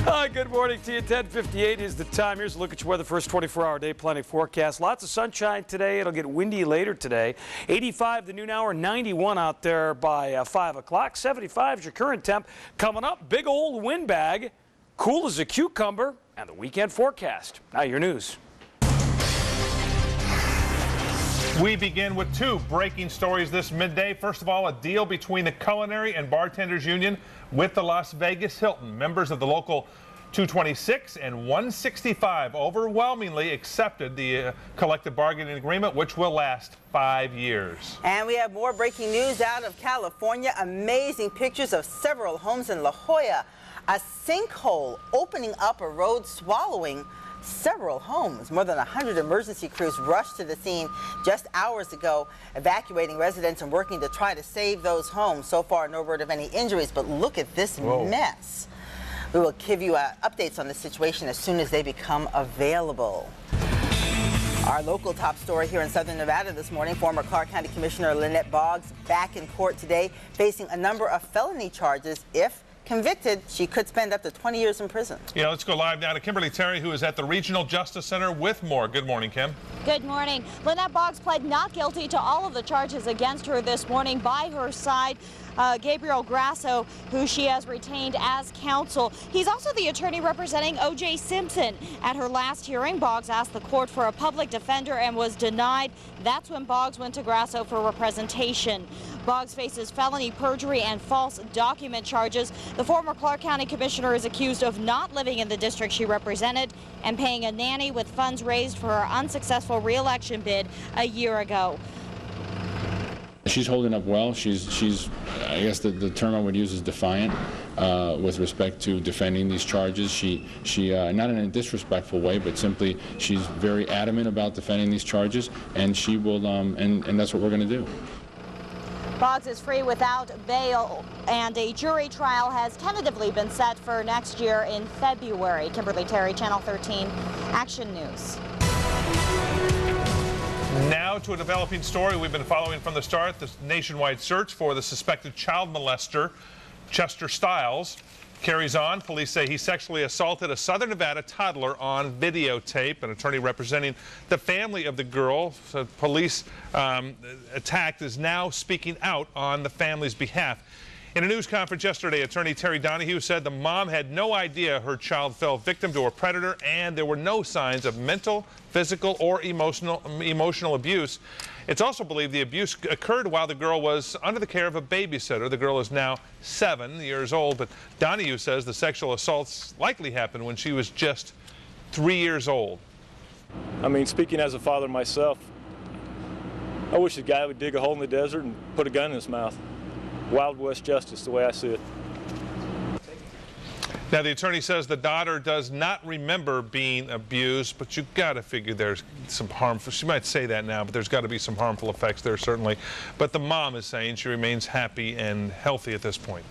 Good morning to you. 10:58 is the time. Here's a look at your weather. First 24-hour day planning forecast. Lots of sunshine today. It'll get windy later today. 85 the noon hour, 91 out there by 5 o'clock. 75 is your current temp. Coming up, big old windbag, cool as a cucumber, and the weekend forecast. Now your news. We begin with two breaking stories this midday. First of all, a deal between the Culinary and Bartenders Union with the Las Vegas Hilton. Members of the local 226 and 165 overwhelmingly accepted the collective bargaining agreement, which will last 5 years. And we have more breaking news out of California. Amazing pictures of several homes in La Jolla. A sinkhole opening up a road, swallowing several homes. More than 100 emergency crews rushed to the scene just hours ago, evacuating residents and working to try to save those homes. So far, no word of any injuries, but look at this mess. We will give you updates on the situation as soon as they become available. Our local top story here in Southern Nevada this morning, former Clark County Commissioner Lynette Boggs back in court today, facing a number of felony charges. If convicted, she could spend up to 20 years in prison. Yeah, let's go live now to Kimberly Terry, who is at the Regional Justice Center with more. Good morning, Kim. Good morning. Lynette Boggs pled not guilty to all of the charges against her this morning. By her side, Gabriel Grasso, who she has retained as counsel. He's also the attorney representing O.J. Simpson. At her last hearing, Boggs asked the court for a public defender and was denied. That's when Boggs went to Grasso for representation. Boggs faces felony perjury and false document charges. The former Clark County Commissioner is accused of not living in the district she represented and paying a nanny with funds raised for her unsuccessful re-election bid a year ago. She's holding up well. She's I guess the term I would use is defiant with respect to defending these charges. She not in a disrespectful way, but simply she's very adamant about defending these charges, and she will, and that's what we're going to do. Boggs is free without bail, and a jury trial has tentatively been set for next year in February. Kimberly Terry, Channel 13, Action News. Now to a developing story we've been following from the start. The nationwide search for the suspected child molester, Chester Stiles, carries on. Police say he sexually assaulted a Southern Nevada toddler on videotape. An attorney representing the family of the girl, police attacked, is now speaking out on the family's behalf. In a news conference yesterday, attorney Terry Donahue said the mom had no idea her child fell victim to a predator, and there were no signs of mental, physical, or emotional abuse. It's also believed the abuse occurred while the girl was under the care of a babysitter. The girl is now 7 years old, but Donahue says the sexual assaults likely happened when she was just 3 years old. I mean, speaking as a father myself, I wish the guy would dig a hole in the desert and put a gun in his mouth. Wild West justice, the way I see it. Now, the attorney says the daughter does not remember being abused, but you've got to figure there's some harmful, she might say that now, but there's got to be some harmful effects there, certainly. But the mom is saying she remains happy and healthy at this point.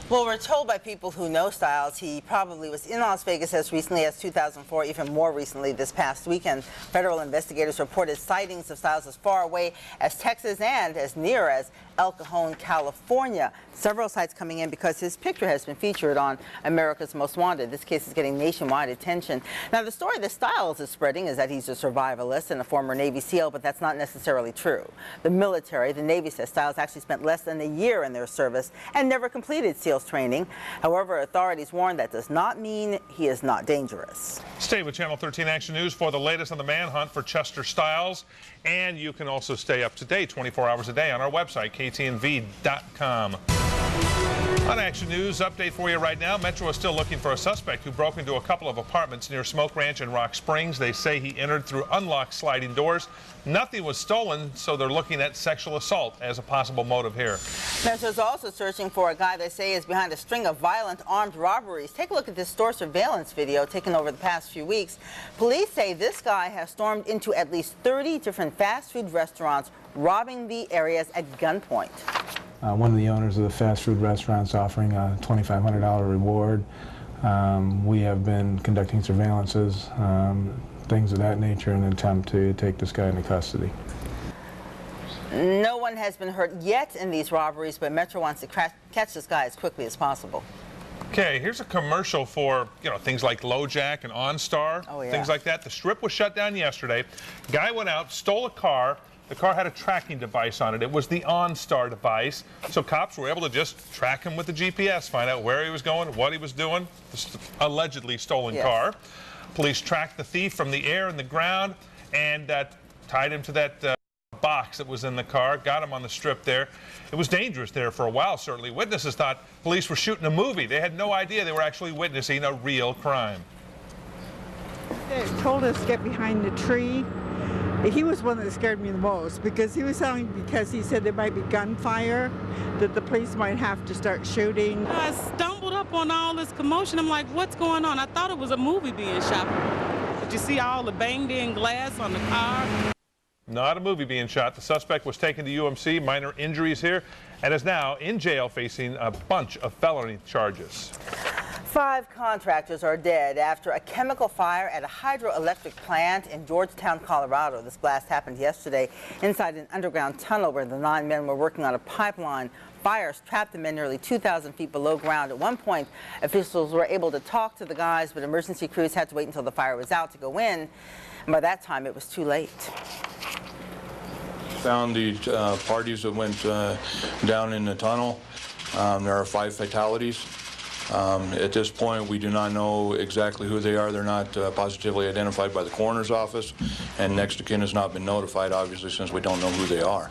Well, we're told by people who know Stiles he probably was in Las Vegas as recently as 2004, even more recently this past weekend. Federal investigators reported sightings of Stiles as far away as Texas and as near as El Cajon, California. Several sites coming in because his picture has been featured on America's Most Wanted. This case is getting nationwide attention. Now, the story that Stiles is spreading is that he's a survivalist and a former Navy SEAL, but that's not necessarily true. The military, the Navy, says Stiles actually spent less than a year in their service and never completed SEALs training. However, authorities warn that does not mean he is not dangerous. Stay with Channel 13 Action News for the latest on the manhunt for Chester Stiles. And you can also stay up to date 24 hours a day on our website, KTNV.com. On Action News, update for you right now. Metro is still looking for a suspect who broke into a couple of apartments near Smoke Ranch and Rock Springs. They say he entered through unlocked sliding doors. Nothing was stolen, so they're looking at sexual assault as a possible motive here. Metro is also searching for a guy they say is behind a string of violent armed robberies. Take a look at this store surveillance video taken over the past few weeks. Police say this guy has stormed into at least 30 different fast food restaurants, robbing the areas at gunpoint. One of the owners of the fast food restaurant's offering a $2,500 reward. We have been conducting surveillances, things of that nature, in an attempt to take this guy into custody. No one has been hurt yet in these robberies, but Metro wants to catch this guy as quickly as possible. Okay, here's a commercial for, things like LoJack and OnStar, things like that. The Strip was shut down yesterday. Guy went out, stole a car. The car had a tracking device on it. It was the OnStar device. So cops were able to just track him with the GPS, find out where he was going, what he was doing, this allegedly stolen car. Police tracked the thief from the air and the ground and tied him to that box that was in the car, got him on the Strip there. It was dangerous there for a while, certainly. Witnesses thought police were shooting a movie. They had no idea they were actually witnessing a real crime. They told us to get behind the tree. He was one that scared me the most because he was telling me, because he said there might be gunfire, that the police might have to start shooting. I stumbled up on all this commotion. I'm like, what's going on? I thought it was a movie being shot. But you see all the banged in glass on the car. Not a movie being shot. The suspect was taken to UMC, minor injuries here, and is now in jail facing a bunch of felony charges. 5 contractors are dead after a chemical fire at a hydroelectric plant in Georgetown, Colorado. This blast happened yesterday inside an underground tunnel where the 9 men were working on a pipeline. Fires trapped the men nearly 2,000 feet below ground. At one point, officials were able to talk to the guys, but emergency crews had to wait until the fire was out to go in. And by that time, it was too late. Found the parties that went down in the tunnel. There are 5 fatalities. At this point, we do not know exactly who they are. They're not positively identified by the coroner's office, and next of kin has not been notified, obviously, since we don't know who they are.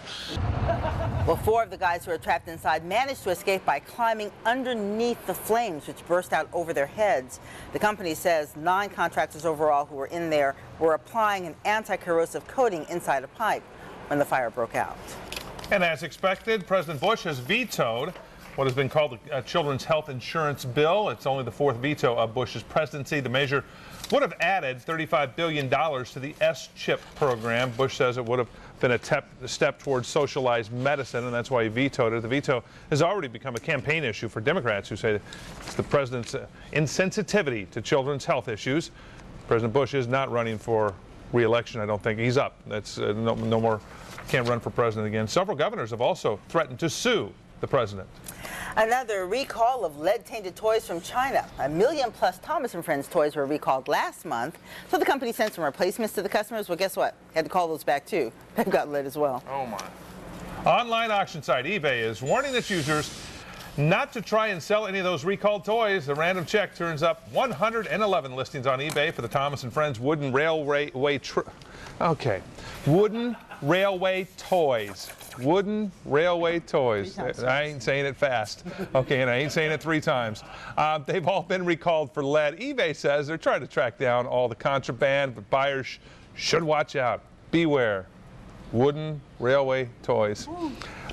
Well, 4 of the guys who were trapped inside managed to escape by climbing underneath the flames, which burst out over their heads. The company says 9 contractors overall who were in there were applying an anti-corrosive coating inside a pipe when the fire broke out. And as expected, President Bush has vetoed what has been called the Children's Health Insurance Bill. It's only the 4th veto of Bush's presidency. The measure would have added $35 billion to the S-CHIP program. Bush says it would have been a step towards socialized medicine, and that's why he vetoed it. The veto has already become a campaign issue for Democrats who say it's the president's insensitivity to children's health issues. President Bush is not running for re-election, I don't think. He's up. That's no more, can't run for president again. Several governors have also threatened to sue the president. Another recall of lead-tainted toys from China. 1 million+ Thomas & Friends toys were recalled last month. So the company sent some replacements to the customers. Well, guess what? Had to call those back too. They've got lead as well. Oh my. Online auction site eBay is warning its users not to try and sell any of those recalled toys. The random check turns up 111 listings on eBay for the Thomas & Friends wooden railway wooden railway toys. Wooden railway toys. I ain't saying it fast. Okay, and I ain't saying it 3 times. They've all been recalled for lead. eBay says they're trying to track down all the contraband, but buyers should watch out. Beware. Wooden railway toys.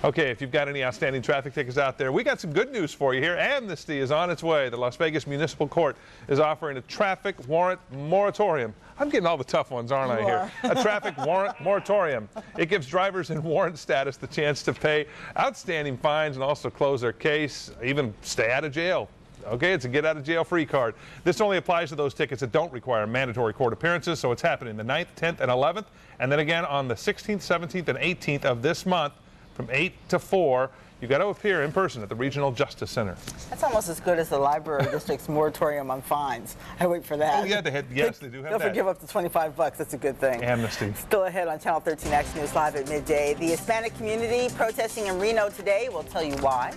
Okay, if you've got any outstanding traffic tickets out there, we got some good news for you here. Amnesty is on its way. The Las Vegas Municipal Court is offering a traffic warrant moratorium. I'm getting all the tough ones, aren't I, here? A traffic warrant moratorium. It gives drivers in warrant status the chance to pay outstanding fines and also close their case, even stay out of jail. Okay, it's a get-out-of-jail-free card. This only applies to those tickets that don't require mandatory court appearances, so it's happening the 9th, 10th, and 11th, and then again on the 16th, 17th, and 18th of this month from 8 to 4. You've got to appear in person at the Regional Justice Center. That's almost as good as the Library District's moratorium on fines. I wait for that. Oh, yeah, yes, they do have that. They'll forgive up to $25. That's a good thing. Amnesty. Still ahead on Channel 13 Action News Live at midday. The Hispanic community protesting in Reno today. We'll tell you why.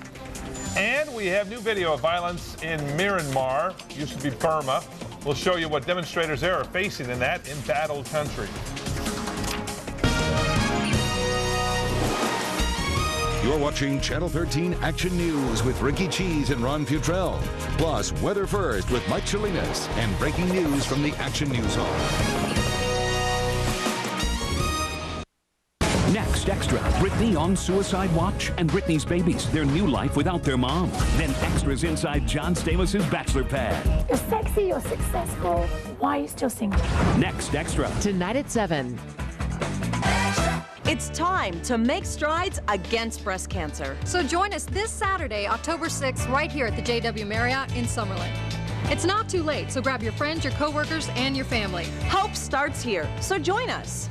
And we have new video of violence in Myanmar, used to be Burma. We'll show you what demonstrators there are facing in that embattled country. You're watching Channel 13 Action News with Ricky Cheese and Ron Futrell. Plus, Weather First with Mike Salinas and breaking news from the Action News Hall. Next Extra, Britney on suicide watch and Britney's babies, their new life without their mom. Then Extras inside John Stamos' bachelor pad. You're sexy, you're successful. Why are you still single? Next Extra. Tonight at 7. It's time to make strides against breast cancer. So join us this Saturday, October 6th, right here at the JW Marriott in Summerlin. It's not too late, so grab your friends, your coworkers, and your family. Hope starts here, so join us.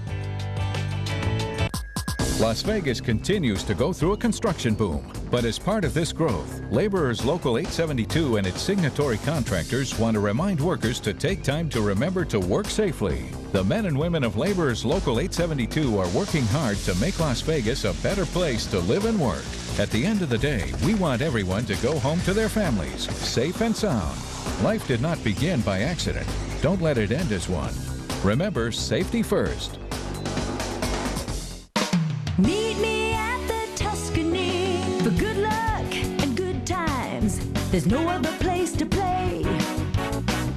Las Vegas continues to go through a construction boom. But as part of this growth, Laborers Local 872 and its signatory contractors want to remind workers to take time to remember to work safely. The men and women of Laborers Local 872 are working hard to make Las Vegas a better place to live and work. At the end of the day, we want everyone to go home to their families, safe and sound. Life did not begin by accident. Don't let it end as one. Remember, safety first. Meet me at the Tuscany for good luck and good times. There's no other place to play.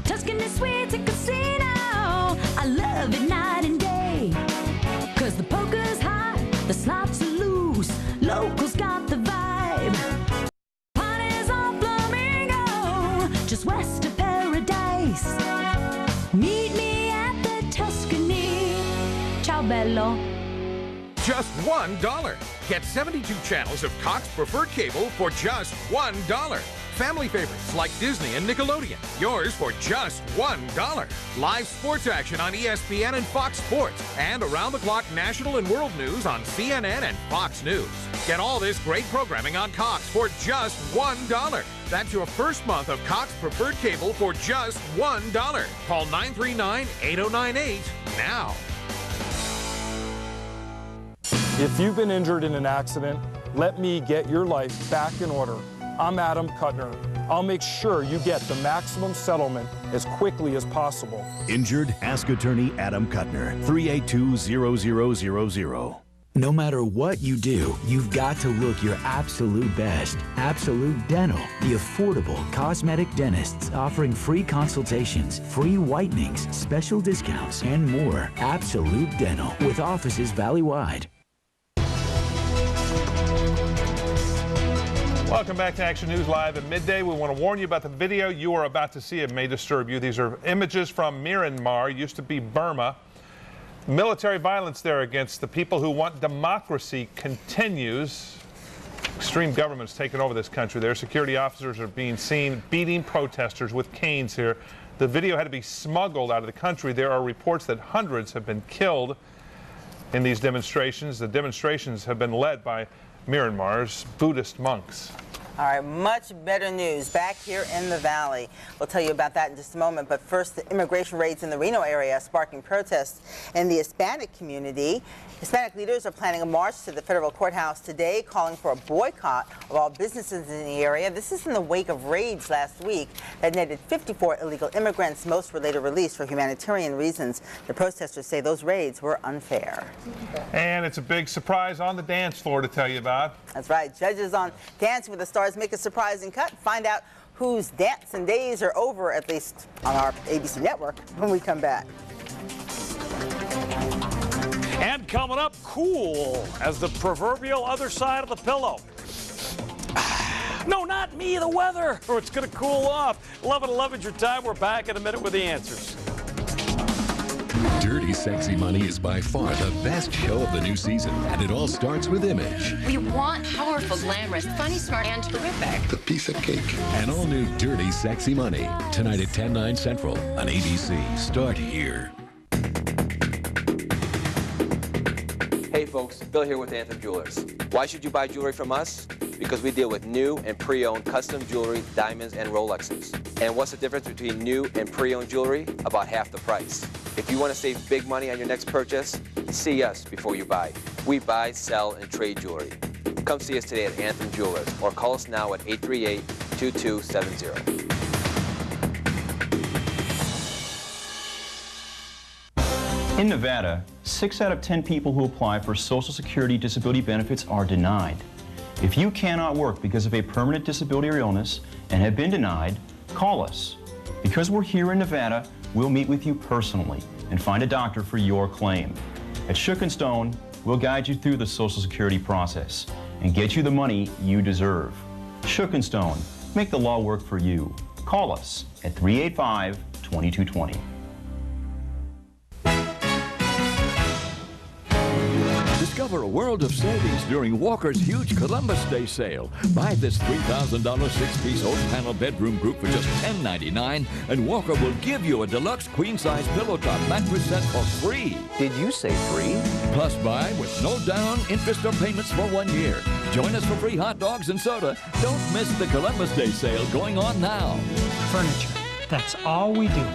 Tuscany Suites and Casino. I love it night and day. 'Cause the poker's hot, the slots are loose. Locals got the vibe. Parties on Flamingo, just west of Paradise. Meet me at the Tuscany. Ciao bello. Just $1. Get 72 channels of Cox Preferred Cable for just $1. Family favorites like Disney and Nickelodeon, yours for just $1. Live sports action on ESPN and Fox Sports, and around-the-clock national and world news on CNN and Fox News. Get all this great programming on Cox for just $1. That's your first month of Cox Preferred Cable for just $1. Call 939-8098 now. If you've been injured in an accident, let me get your life back in order. I'm Adam Kuttner. I'll make sure you get the maximum settlement as quickly as possible. Injured? Ask attorney Adam Kuttner, 382-0000. No matter what you do, you've got to look your absolute best. Absolute Dental, the affordable cosmetic dentists offering free consultations, free whitenings, special discounts, and more. Absolute Dental, with offices valley-wide. Welcome back to Action News Live at midday. We want to warn you about the video you are about to see. It may disturb you. These are images from Myanmar, used to be Burma. Military violence there against the people who want democracy continues. Extreme government's taken over this country. Their security officers are being seen beating protesters with canes here. The video had to be smuggled out of the country. There are reports that hundreds have been killed in these demonstrations. The demonstrations have been led by Myanmar's Buddhist monks. All right, much better news back here in the Valley. We'll tell you about that in just a moment. But first, the immigration raids in the Reno area sparking protests in the Hispanic community. Hispanic leaders are planning a march to the federal courthouse today, calling for a boycott of all businesses in the area. This is in the wake of raids last week that netted 54 illegal immigrants. Most were later released for humanitarian reasons. The protesters say those raids were unfair. And it's a big surprise on the dance floor to tell you about. That's right. Judges on Dancing with the Stars make a surprising cut. Find out whose dancing days are over, at least on our ABC network, when we come back. And coming up, cool as the proverbial other side of the pillow. No, not me, the weather. Or it's going to cool off. 11:11 your time. We're back in a minute with the answers. Dirty Sexy Money is by far the best show of the new season, and it all starts with image. We want powerful, glamorous, funny, smart, and terrific. The piece of cake. And all new Dirty Sexy Money, tonight at 10/9 Central on ABC. Start here. Hey folks, Bill here with Anthem Jewelers. Why should you buy jewelry from us? Because we deal with new and pre-owned custom jewelry, diamonds, and Rolexes. And what's the difference between new and pre-owned jewelry? About half the price. If you want to save big money on your next purchase, see us before you buy. We buy, sell, and trade jewelry. Come see us today at Anthem Jewelers or call us now at 838-2270. In Nevada, 6 out of 10 people who apply for Social Security disability benefits are denied. If you cannot work because of a permanent disability or illness and have been denied, call us. Because we're here in Nevada, we'll meet with you personally and find a doctor for your claim. At Shook and Stone, we'll guide you through the Social Security process and get you the money you deserve. Shook and Stone, make the law work for you. Call us at 385-2220. Discover a world of savings during Walker's huge Columbus Day sale. Buy this $3,000 six-piece oak panel bedroom group for just $10.99, and Walker will give you a deluxe queen-size pillow top mattress set for free. Did you say free? Plus buy with no down, interest, or payments for 1 year. Join us for free hot dogs and soda. Don't miss the Columbus Day sale going on now. Furniture. That's all we do.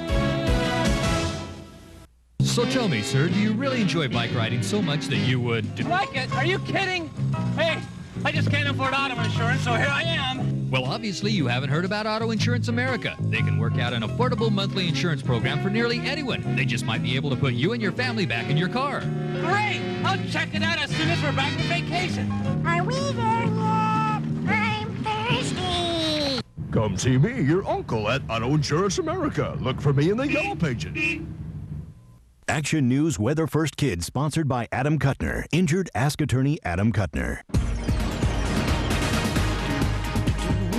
So tell me, sir, do you really enjoy bike riding so much that you would... Like it? Are you kidding? Hey, I just can't afford auto insurance, so here I am. Well, obviously you haven't heard about Auto Insurance America. They can work out an affordable monthly insurance program for nearly anyone. They just might be able to put you and your family back in your car. Great! I'll check it out as soon as we're back from vacation. Are we there yet? I'm thirsty. Come see me, your uncle, at Auto Insurance America. Look for me in the yellow pages. Action News Weather First Kids, sponsored by Adam Kuttner. Injured? Ask attorney Adam Kuttner.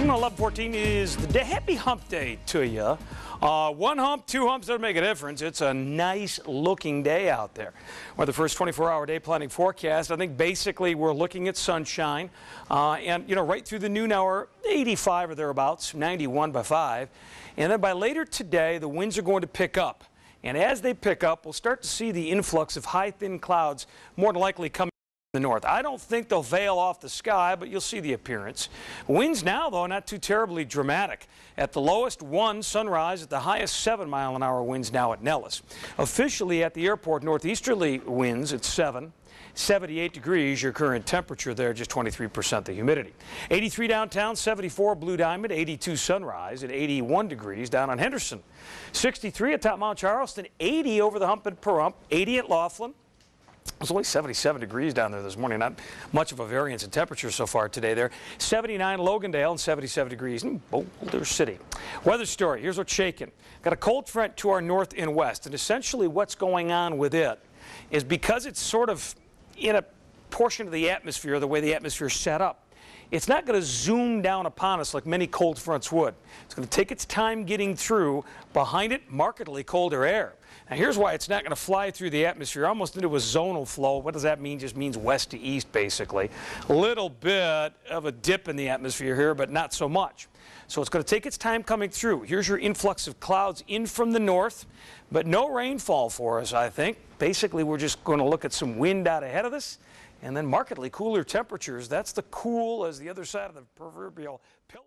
11:14 is the day. Happy hump day to you. One hump, two humps doesn't make a difference. It's a nice looking day out there. Well, the first 24-hour day planning forecast, I think basically we're looking at sunshine. And, you know, right through the noon hour, 85 or thereabouts, 91 by 5. And then by later today, the winds are going to pick up. And as they pick up, we'll start to see the influx of high, thin clouds more than likely coming from the north. I don't think they'll veil off the sky, but you'll see the appearance. Winds now, though, not too terribly dramatic. At the lowest, 1 sunrise, at the highest 7-mile-an-hour winds now at Nellis. Officially at the airport, northeasterly winds at 7. 78 degrees, your current temperature there, just 23% the humidity. 83 downtown, 74 Blue Diamond, 82 Sunrise at 81 degrees down on Henderson. 63 atop Mount Charleston, 80 over the hump at Pahrump, 80 at Laughlin. It's only 77 degrees down there this morning, not much of a variance in temperature so far today there. 79 Logandale and 77 degrees in Boulder City. Weather story, here's what's shaking. Got a cold front to our north and west, and essentially what's going on with it is because it's sort of in a portion of the atmosphere, the way the atmosphere is set up, it's not going to zoom down upon us like many cold fronts would. It's going to take its time getting through. Behind it, markedly colder air. Now here's why it's not going to fly through the atmosphere, almost into a zonal flow. What does that mean? Just means west to east, basically. A little bit of a dip in the atmosphere here, but not so much. So it's going to take its time coming through. Here's your influx of clouds in from the north, but no rainfall for us, I think. Basically, we're just going to look at some wind out ahead of us, and then markedly cooler temperatures. That's the cool as the other side of the proverbial pillow.